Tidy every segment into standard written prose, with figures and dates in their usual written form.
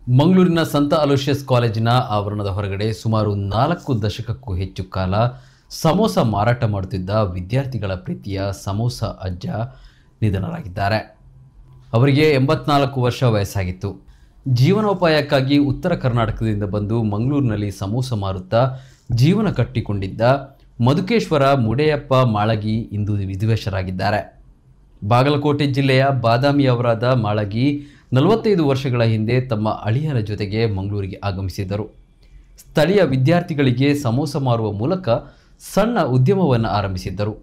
ಮಂಗಳೂರಿನ ಸಂತ ಅಲೋಷಿಯಸ್ ಕಾಲೇಜಿನ ಆವರಣದ ಹೊರಗಡೆ ಸುಮಾರು 4 ದಶಕಕ್ಕೂ ಹೆಚ್ಚು ಕಾಲ ಸಮೋಸ ಮಾರಾಟ ಮಾಡುತ್ತಿದ್ದ ವಿದ್ಯಾರ್ಥಿಗಳ ಪ್ರೀತಿಯ ಸಮೋಸ ಅಜ್ಜ ನಿಧನರಾಗಿದ್ದಾರೆ. ಅವರಿಗೆ 84 ವರ್ಷ ವಯಸ್ಸಾಗಿತ್ತು. ಜೀವನೋಪಾಯಕ್ಕಾಗಿ ಉತ್ತರ ಕರ್ನಾಟಕದಿಂದ ಬಂದು ಮಂಗಳೂರಿನಲ್ಲಿ ಸಮೋಸ ಮಾರುತ್ತಾ ಜೀವನ ಕಟ್ಟಿಕೊಂಡಿದ್ದ ಮಧುಕೇಶ್ವರ ಮುಡೆಯಪ್ಪ ಮಾಳಗಿ ಇಂದು ವಿಧಿವಶರಾಗಿದ್ದಾರೆ. ಬಾಗಲಕೋಟೆ ಜಿಲ್ಲೆಯ ಬಾದಾಮಿಯವರಾದ ಮಾಳಗಿ 45 ವರ್ಷಗಳ ಹಿಂದೆ ತಮ್ಮ ಅಳಿಯನ ಜೊತೆಗೆ ಮಂಗಳೂರಿಗೆ ಆಗಮಿಸಿದ್ದರು. ಸ್ಥಳೀಯ ವಿದ್ಯಾರ್ಥಿಗಳಿಗೆ ಸಮೋಸ ಮಾರುವ ಮೂಲಕ ಸಣ್ಣ ಉದ್ಯಮವನ್ನು ಆರಂಭಿಸಿದ್ದರು.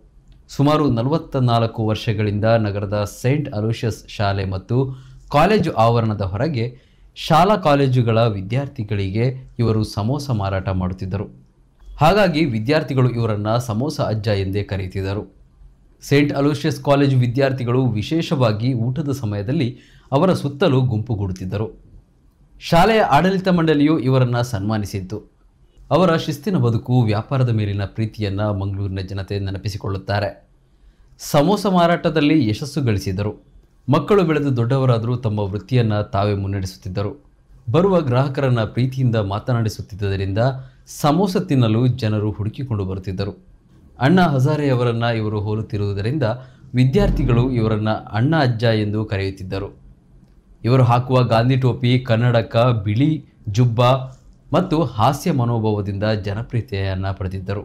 ಸುಮಾರು 44 ವರ್ಷಗಳಿಂದ ನಗರದ ಸೇಂಟ್ ಅಲೋಷಿಯಸ್ ಶಾಲೆ ಮತ್ತು ಕಾಲೇಜು ಆವರಣದ ಹೊರಗೆ ಶಾಲಾ ಕಾಲೇಜುಗಳ ವಿದ್ಯಾರ್ಥಿಗಳಿಗೆ ಇವರು ಸಮೋಸ ಮಾರಾಟ ಮಾಡುತ್ತಿದ್ದರು. ಹಾಗಾಗಿ ವಿದ್ಯಾರ್ಥಿಗಳು ಇವರನ್ನು ಸಮೋಸ ಅಜ್ಜ ಎಂದೇ ಕರೆಯುತ್ತಿದ್ದರು. ಸೇಂಟ್ ಅಲೋಷಿಯಸ್ ಕಾಲೇಜು ವಿದ್ಯಾರ್ಥಿಗಳು ವಿಶೇಷವಾಗಿ ಊಟದ ಸಮಯದಲ್ಲಿ ಅವರ ಸುತ್ತಲೂ ಗುಂಪುಗೂಡುತ್ತಿದ್ದರು. ಶಾಲೆಯ ಆಡಳಿತ ಮಂಡಳಿಯು ಇವರನ್ನು ಸನ್ಮಾನಿಸಿತ್ತು. ಅವರ ಶಿಸ್ತಿನ ಬದುಕು, ವ್ಯಾಪಾರದ ಮೇಲಿನ ಪ್ರೀತಿಯನ್ನು ಮಂಗಳೂರಿನ ಜನತೆ ನೆನಪಿಸಿಕೊಳ್ಳುತ್ತಾರೆ. ಸಮೋಸ ಮಾರಾಟದಲ್ಲಿ ಯಶಸ್ಸು ಗಳಿಸಿದರು. ಮಕ್ಕಳು ಬೆಳೆದು ದೊಡ್ಡವರಾದರೂ ತಮ್ಮ ವೃತ್ತಿಯನ್ನು ತಾವೇ ಮುನ್ನಡೆಸುತ್ತಿದ್ದರು. ಬರುವ ಗ್ರಾಹಕರನ್ನು ಪ್ರೀತಿಯಿಂದ ಮಾತನಾಡಿಸುತ್ತಿದ್ದರಿಂದ ಸಮೋಸ ತಿನ್ನಲು ಜನರು ಹುಡುಕಿಕೊಂಡು ಬರುತ್ತಿದ್ದರು. ಅಣ್ಣಾ ಹಜಾರೆಯವರನ್ನು ಇವರು ಹೋಲುತ್ತಿರುವುದರಿಂದ ವಿದ್ಯಾರ್ಥಿಗಳು ಇವರನ್ನು ಅಣ್ಣ ಅಜ್ಜ ಎಂದು ಕರೆಯುತ್ತಿದ್ದರು. ಇವರು ಹಾಕುವ ಗಾಂಧಿ ಟೋಪಿ, ಕನ್ನಡಕ, ಬಿಳಿ ಜುಬ್ಬ ಮತ್ತು ಹಾಸ್ಯ ಮನೋಭಾವದಿಂದ ಜನಪ್ರಿಯತೆಯನ್ನು ಪಡೆದಿದ್ದರು.